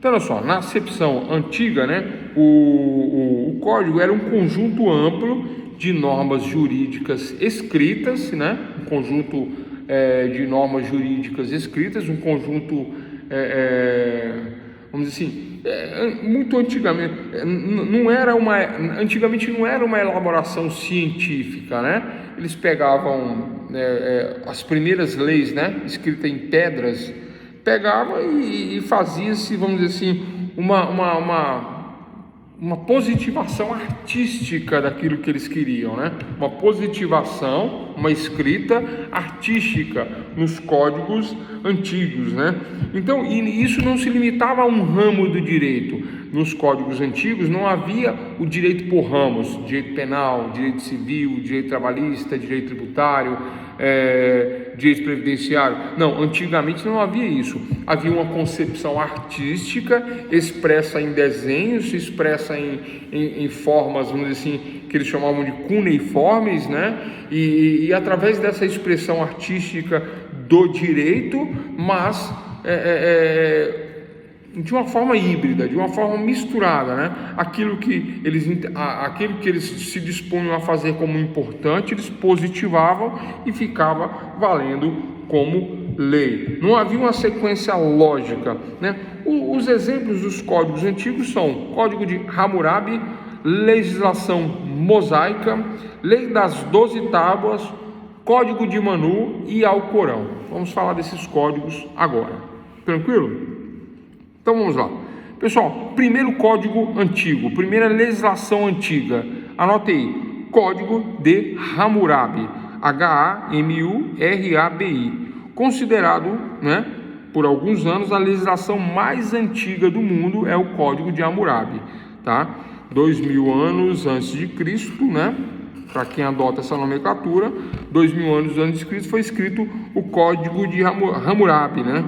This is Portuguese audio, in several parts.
Então, olha só, na acepção antiga, né, o código era um conjunto amplo de normas jurídicas escritas, né, um conjunto de normas jurídicas escritas, um conjunto, vamos dizer assim, muito antigamente, antigamente não era uma elaboração científica, né? Eles pegavam as primeiras leis, né, escritas em pedras, pegava e fazia-se, vamos dizer assim, uma positivação artística daquilo que eles queriam, né? Uma positivação, uma escrita artística nos códigos antigos, né? Então, e isso não se limitava a um ramo do direito. Nos códigos antigos não havia o direito por ramos, direito penal, direito civil, direito trabalhista, direito tributário, direito previdenciário. Não, antigamente não havia isso. Havia uma concepção artística expressa em desenhos, expressa em formas, vamos dizer assim, que eles chamavam de cuneiformes, né? E através dessa expressão artística do direito, mas de uma forma híbrida, de uma forma misturada, né? Aquilo que eles se dispunham a fazer como importante, eles positivavam e ficava valendo como lei. Não havia uma sequência lógica, né? Os exemplos dos códigos antigos são Código de Hammurabi, legislação mosaica, Lei das 12 Tábuas, Código de Manu e Alcorão. Vamos falar desses códigos agora. Tranquilo? Então vamos lá. Pessoal, primeiro código antigo, primeira legislação antiga. Anote aí, Código de Hammurabi, Hammurabi, considerado, né, por alguns anos a legislação mais antiga do mundo é o Código de Hammurabi, tá? 2000 anos antes de Cristo, né? Para quem adota essa nomenclatura, 2000 anos antes de Cristo foi escrito o Código de Hammurabi, né?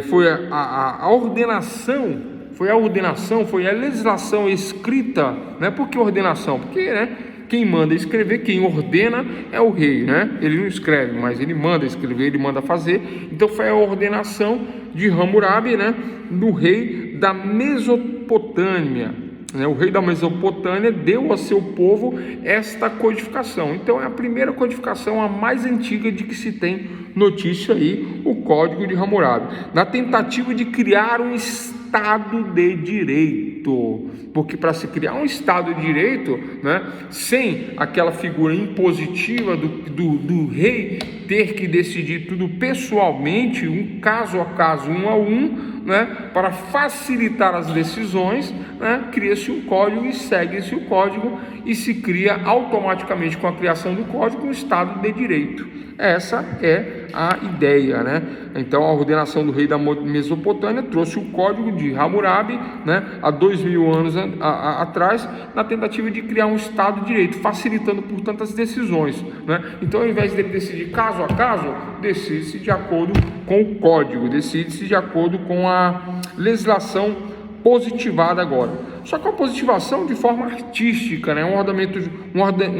Foi a ordenação, foi a legislação escrita, né? Por que ordenação? Porque, né, quem manda escrever, quem ordena é o rei, né? Ele não escreve, mas ele manda escrever, ele manda fazer. Então foi a ordenação de Hammurabi, né, do rei da Mesopotâmia. O rei da Mesopotâmia deu a seu povo esta codificação. Então é a primeira codificação, a mais antiga de que se tem notícia aí, o Código de Hammurabi, na tentativa de criar um Estado de Direito. Porque para se criar um Estado de Direito, né, sem aquela figura impositiva do rei ter que decidir tudo pessoalmente, um caso a caso, um a um, né, para facilitar as decisões, né, cria-se um código e segue-se o código e se cria automaticamente, com a criação do código, um Estado de Direito. Essa é a ideia, né? Então a ordenação do rei da Mesopotâmia trouxe o Código de Hammurabi, né, há 2000 anos atrás, na tentativa de criar um Estado de Direito, facilitando, portanto, as decisões, né? Então, ao invés dele decidir caso a caso, decide-se de acordo com o código, decide-se de acordo com a legislação positivada agora. Só que a positivação de forma artística, né? Um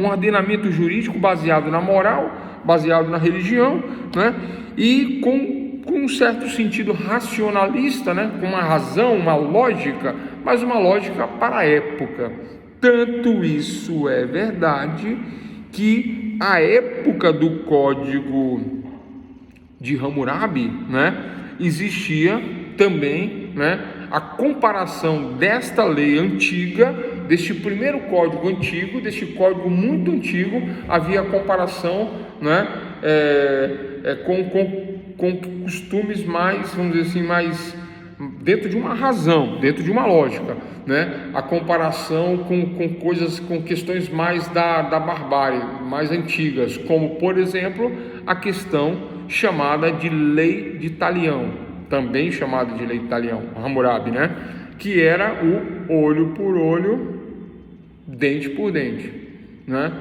ordenamento jurídico baseado na moral, baseado na religião, né? E com um certo sentido racionalista, né? Com uma razão, uma lógica, mas uma lógica para a época. Tanto isso é verdade que a época do Código de Hammurabi, né, existia também, né, a comparação desta lei antiga, deste primeiro código antigo, deste código muito antigo, havia comparação, né, com costumes mais, vamos dizer assim, mais dentro de uma razão, dentro de uma lógica, né? A comparação com coisas, com questões mais da barbárie, mais antigas, como, por exemplo, a questão chamada de Lei de Talião, também chamada de Lei de Talião, Hammurabi, né? Que era o olho por olho, dente por dente, né?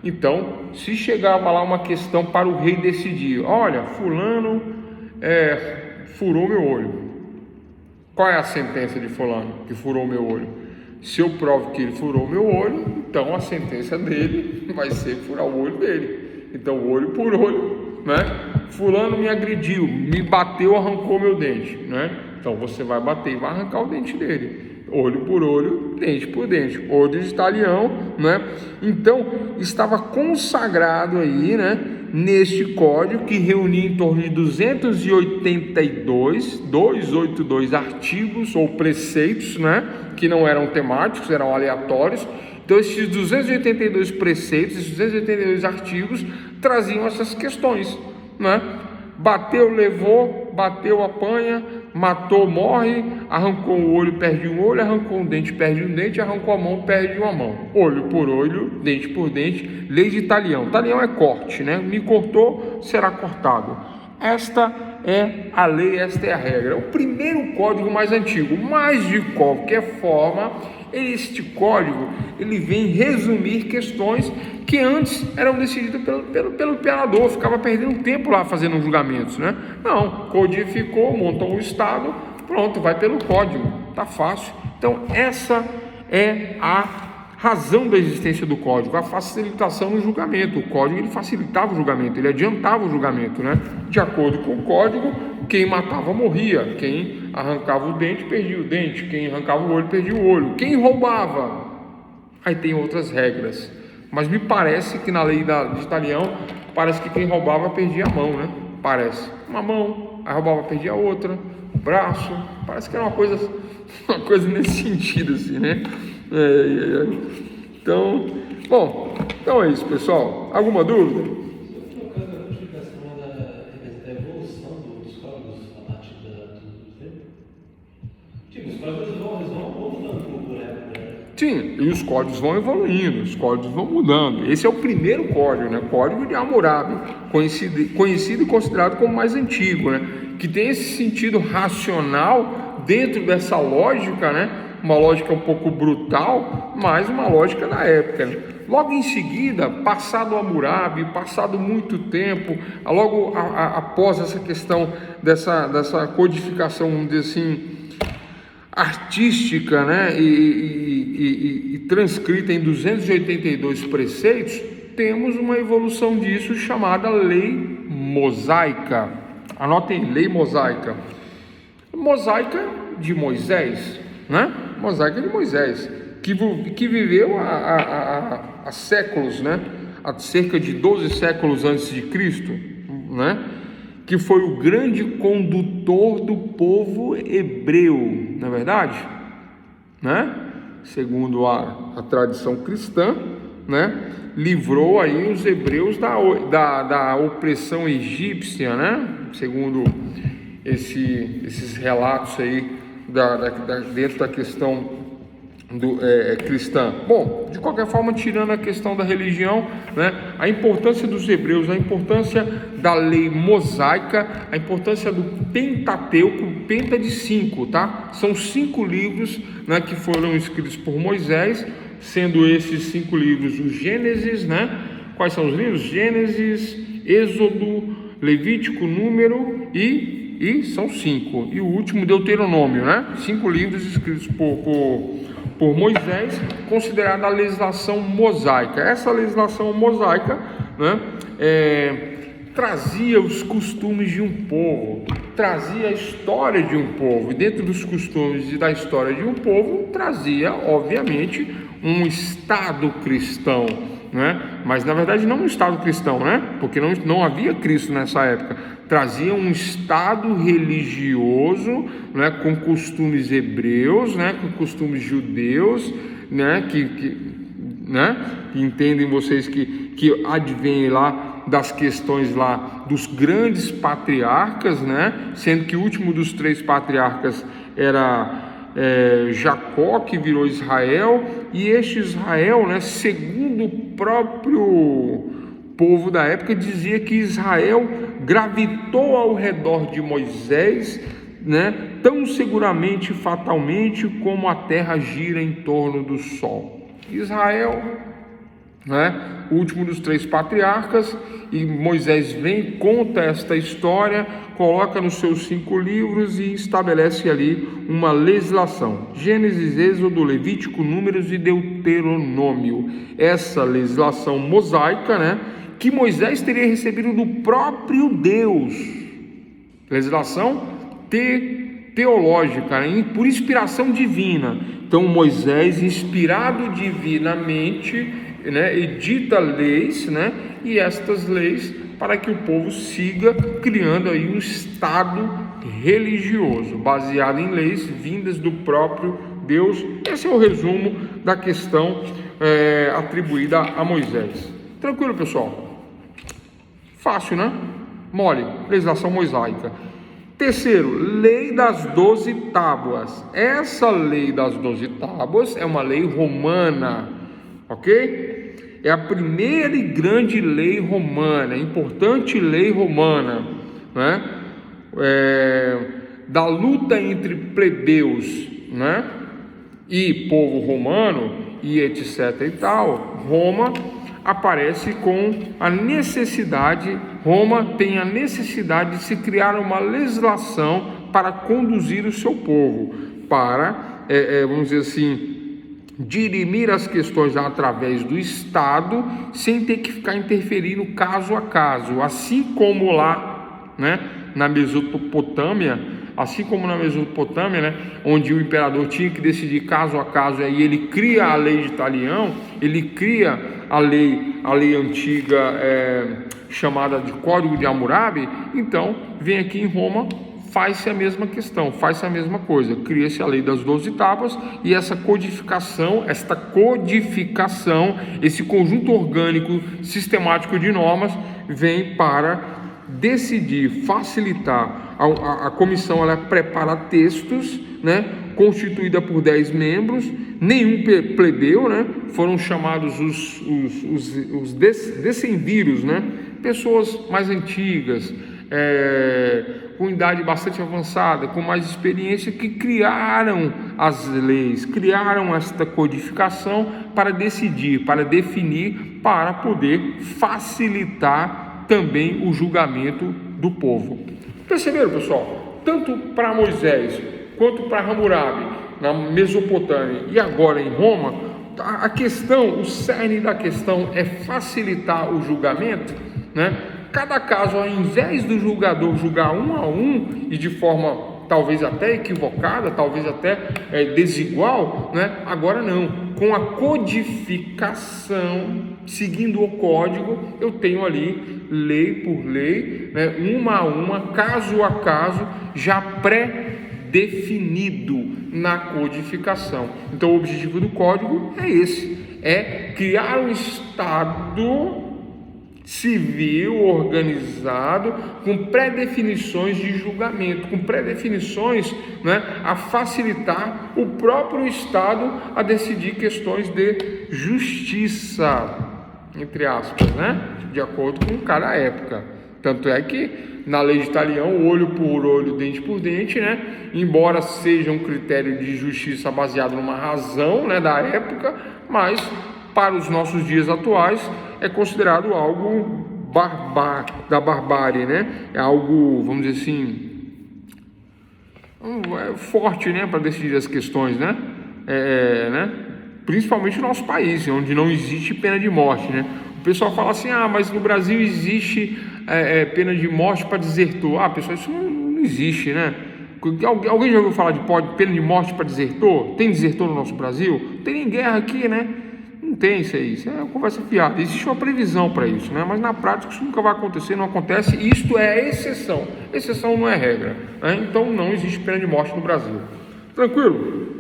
Então, se chegava lá uma questão para o rei decidir, olha, fulano furou meu olho. Qual é a sentença de fulano que furou meu olho? Se eu provo que ele furou meu olho, então a sentença dele vai ser furar o olho dele. Então, olho por olho, né? Fulano me agrediu, me bateu, arrancou meu dente, né? Então você vai bater e vai arrancar o dente dele, olho por olho, dente por dente, olho de talião, né? Então estava consagrado aí, né, neste código, que reunia em torno de 282 artigos ou preceitos, né, que não eram temáticos, eram aleatórios. Então esses 282 preceitos, esses 282 artigos traziam essas questões, né? Bateu, levou, bateu, apanha, matou, morre, arrancou o olho, perde um olho, arrancou um dente, perde um dente, arrancou a mão, perde uma mão. Olho por olho, dente por dente, lei de talião. Talião é corte, né? Me cortou, será cortado. Esta é a lei, esta é a regra. É o primeiro código mais antigo, mas de qualquer forma, este código ele vem resumir questões que antes eram decididas pelo imperador, ficava perdendo tempo lá fazendo julgamentos, né? Não, codificou, montou um estado, pronto, vai pelo código, tá fácil. Então essa é a razão da existência do código, a facilitação no julgamento. O código ele facilitava o julgamento, ele adiantava o julgamento, né? De acordo com o código, quem matava morria, quem arrancava o dente perdia o dente, quem arrancava o olho perdia o olho, quem roubava, aí tem outras regras. Mas me parece que na lei de talião, parece que quem roubava perdia a mão, né? Parece, uma mão, aí roubava, perdia a outra, o braço, parece que era uma coisa nesse sentido assim, né? Então, bom, então é isso, pessoal. Alguma dúvida? A justificação da evolução dos códigos a partir do tempo? Tipo, os códigos vão mudando por época, né? Sim, e os códigos vão evoluindo, os códigos vão mudando. Esse é o primeiro código, né? Código de Hammurabi, conhecido e considerado como mais antigo, né? Que tem esse sentido racional dentro dessa lógica, né? Uma lógica um pouco brutal, mas uma lógica da época, né? Logo em seguida, passado Hammurabi, passado muito tempo, logo após essa questão dessa codificação, vamos dizer assim, artística, né? E transcrita em 282 preceitos, temos uma evolução disso chamada lei mosaica. Anotem, lei mosaica. Mosaica de Moisés, né? Mosaica de Moisés, que viveu há séculos, né? Há cerca de 12 séculos antes de Cristo, né? Que foi o grande condutor do povo hebreu, não é verdade? Né? Segundo a tradição cristã, né? Livrou aí os hebreus da opressão egípcia, né? Segundo esses relatos aí dentro da questão cristã. Bom, de qualquer forma, tirando a questão da religião, né, a importância dos hebreus, a importância da lei mosaica, a importância do Pentateuco, Penta de 5, tá? São 5 livros, né, que foram escritos por Moisés, sendo esses 5 livros o Gênesis, né? Quais são os livros? Gênesis, Êxodo, Levítico, Número e são 5. E o último, Deuteronômio, né? 5 livros escritos por Moisés, considerada a legislação mosaica. Essa legislação mosaica, né, trazia os costumes de um povo, trazia a história de um povo, e dentro dos costumes e da história de um povo, trazia, obviamente, um Estado cristão, né? Mas na verdade não um Estado cristão, né? Porque não havia Cristo nessa época. Trazia um Estado religioso, né? Com costumes hebreus, né? Com costumes judeus, né? Né? Entendem vocês que advém lá das questões lá dos grandes patriarcas, né? Sendo que o último dos 3 patriarcas era Jacó, que virou Israel, e este Israel, né, segundo o próprio povo da época, dizia que Israel gravitou ao redor de Moisés, né, tão seguramente e fatalmente como a terra gira em torno do sol. Israel, né, o último dos 3 patriarcas, e Moisés vem, conta esta história, coloca nos seus 5 livros e estabelece ali uma legislação: Gênesis, Êxodo, Levítico, Números e Deuteronômio. Essa legislação mosaica, né, que Moisés teria recebido do próprio Deus, legislação teológica, né? Por inspiração divina. Então Moisés, inspirado divinamente, né, edita leis, né, e estas leis para que o povo siga criando aí um estado religioso, baseado em leis vindas do próprio Deus. Esse é o resumo da questão atribuída a Moisés. Tranquilo, pessoal? Fácil, né? Mole, legislação mosaica. Terceiro, lei das 12 tábuas. Essa lei das 12 tábuas é uma lei romana, ok? É a primeira e grande lei romana, importante lei romana, né? Da luta entre plebeus, né, e povo romano e etc e tal. Roma aparece com a necessidade, Roma tem a necessidade de se criar uma legislação para conduzir o seu povo, para, vamos dizer assim, dirimir as questões através do Estado, sem ter que ficar interferindo caso a caso, assim como lá, né, na Mesopotâmia, né, onde o imperador tinha que decidir caso a caso, aí ele cria a lei de Italião, ele cria a lei antiga chamada de Código de Hammurabi. Então vem aqui em Roma, faz-se a mesma questão, faz-se a mesma coisa, cria-se a lei das 12 tábuas, e esta codificação, esse conjunto orgânico sistemático de normas vem para decidir, facilitar. A comissão, ela prepara textos, né, constituída por 10 membros, nenhum plebeu, né, foram chamados os decemviros, né, pessoas mais antigas, com idade bastante avançada, com mais experiência, que criaram as leis, criaram esta codificação para decidir, para definir, para poder facilitar também o julgamento do povo. Perceberam, pessoal? Tanto para Moisés quanto para Hammurabi na Mesopotâmia e agora em Roma, a questão, o cerne da questão é facilitar o julgamento, né? Cada caso, ao invés do julgador julgar um a um e de forma talvez até equivocada, talvez até desigual, né? Agora não, com a codificação, seguindo o código, eu tenho ali lei por lei, né? Uma a uma, caso a caso, já pré-definido na codificação. Então o objetivo do código é esse, é criar um Estado civil, organizado, com pré-definições de julgamento, com pré-definições, né, a facilitar o próprio Estado a decidir questões de justiça, entre aspas, né, de acordo com cada época. Tanto é que na lei de Italião, olho por olho, dente por dente, né, embora seja um critério de justiça baseado numa razão, né, da época, mas para os nossos dias atuais é considerado algo da barbárie, né? É algo, vamos dizer assim, forte, né, para decidir as questões, né? Né? Principalmente no nosso país, onde não existe pena de morte, né? O pessoal fala assim, mas no Brasil existe pena de morte para desertor. Pessoal, isso não existe, né? Alguém já ouviu falar de pena de morte para desertor? Tem desertor no nosso Brasil? Não tem nem guerra aqui, né? Não tem isso aí, isso é uma conversa fiada. Existe uma previsão para isso, né? Mas na prática isso nunca vai acontecer, não acontece. Isto é exceção, exceção não é regra, né? Então não existe pena de morte no Brasil. Tranquilo?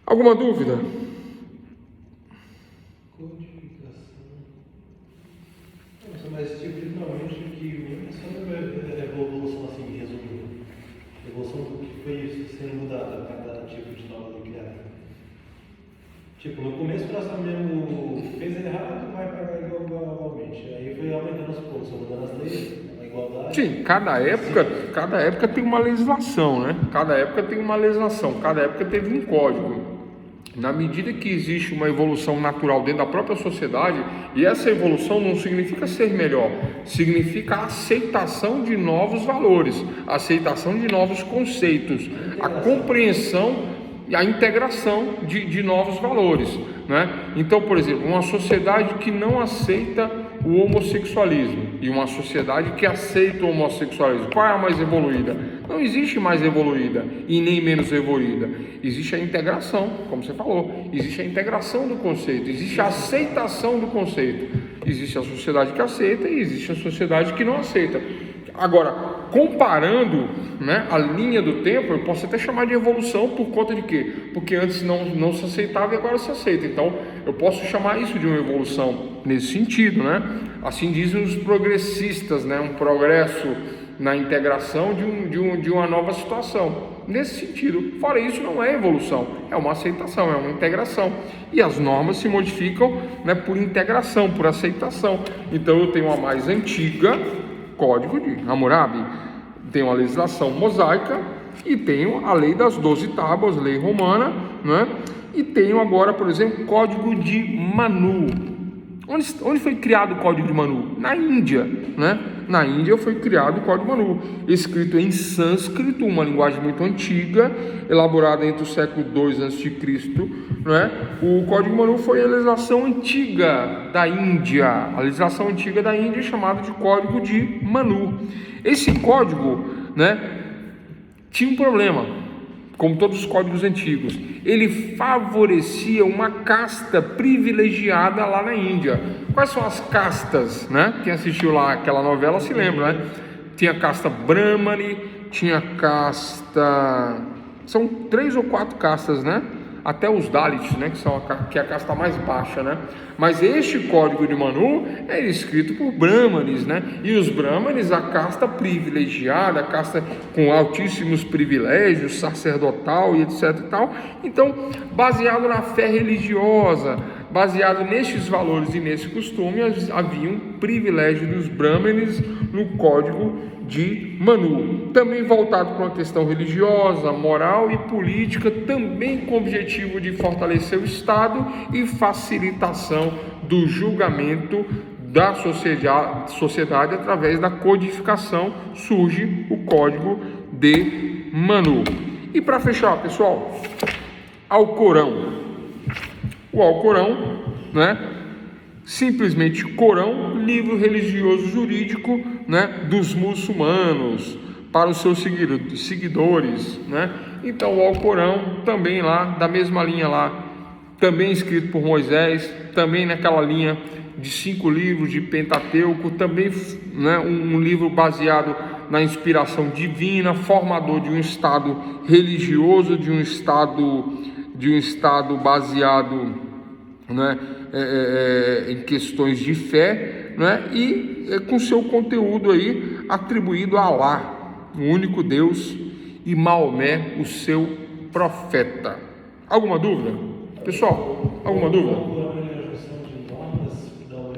Alguma dúvida? Codificação. Mas tipo, literalmente que só a evolução assim, resumindo, a evolução do que foi sendo mudado a cada tipo de nova lei criada. Tipo, no começo nós também fez errado, vai pagar igualmente. Aí foi aumentando aos poucos, mudando as leis, a igualdade. Sim, cada época tem uma legislação, né? Cada época tem uma legislação, cada época teve um código. Na medida que existe uma evolução natural dentro da própria sociedade, e essa evolução não significa ser melhor, significa a aceitação de novos valores, a aceitação de novos conceitos, a compreensão e a integração de novos valores, né? Então, por exemplo, uma sociedade que não aceita o homossexualismo e uma sociedade que aceita o homossexualismo, qual é a mais evoluída? não existe mais evoluída e nem menos evoluída. Existe a integração, como você falou, existe a integração do conceito, existe a aceitação do conceito. Existe a sociedade que aceita e existe a sociedade que não aceita. Agora, comparando, né, a linha do tempo, eu posso até chamar de evolução por conta de quê? Porque antes não se aceitava e agora se aceita. Então, eu posso chamar isso de uma evolução nesse sentido, né? Assim dizem os progressistas, né? Um progresso na integração de uma nova situação. Nesse sentido, fora isso, não é evolução, é uma aceitação, é uma integração. E as normas se modificam, né, por integração, por aceitação. Então, eu tenho a mais antiga, Código de Hammurabi, tenho a legislação mosaica e tenho a lei das 12 tábuas, lei romana, né? E tenho agora, por exemplo, Código de Manu. Onde foi criado o Código de Manu? Na Índia, né? Na Índia foi criado o Código de Manu, escrito em sânscrito, uma linguagem muito antiga, elaborada entre o século II a.C., né? O Código de Manu foi a legislação antiga da Índia, a legislação antiga da Índia chamada de Código de Manu. Esse código, né, tinha um problema, como todos os códigos antigos. Ele favorecia uma casta privilegiada lá na Índia. Quais são as castas, né? Quem assistiu lá aquela novela se lembra, né? Tinha a casta Brahmani, tinha casta... São 3 ou 4 castas, né? Até os Dalits, né? Que é a casta mais baixa, né? Mas este Código de Manu é escrito por Brahmanes, né? E os Brahmanes, a casta privilegiada, a casta com altíssimos privilégios, sacerdotal e etc e tal. Então, baseado na fé religiosa, baseado nestes valores e nesse costume, havia um privilégio dos Brahmanes no Código de Manu, também voltado para uma questão religiosa, moral e política, também com o objetivo de fortalecer o Estado e facilitação do julgamento da sociedade através da codificação. Surge o Código de Manu. E para fechar, pessoal, Alcorão. O Alcorão, né? Simplesmente Corão, livro religioso jurídico, né, dos muçulmanos para os seus seguidores, né? Então o Alcorão também lá, da mesma linha lá, também escrito por Moisés, também naquela linha de 5 livros de Pentateuco, também, né, um livro baseado na inspiração divina, formador de um estado religioso, de um estado baseado, né, em questões de fé, né, e com seu conteúdo aí atribuído a Alá, o único Deus, e Maomé, o seu profeta. Alguma dúvida? Pessoal, alguma dúvida?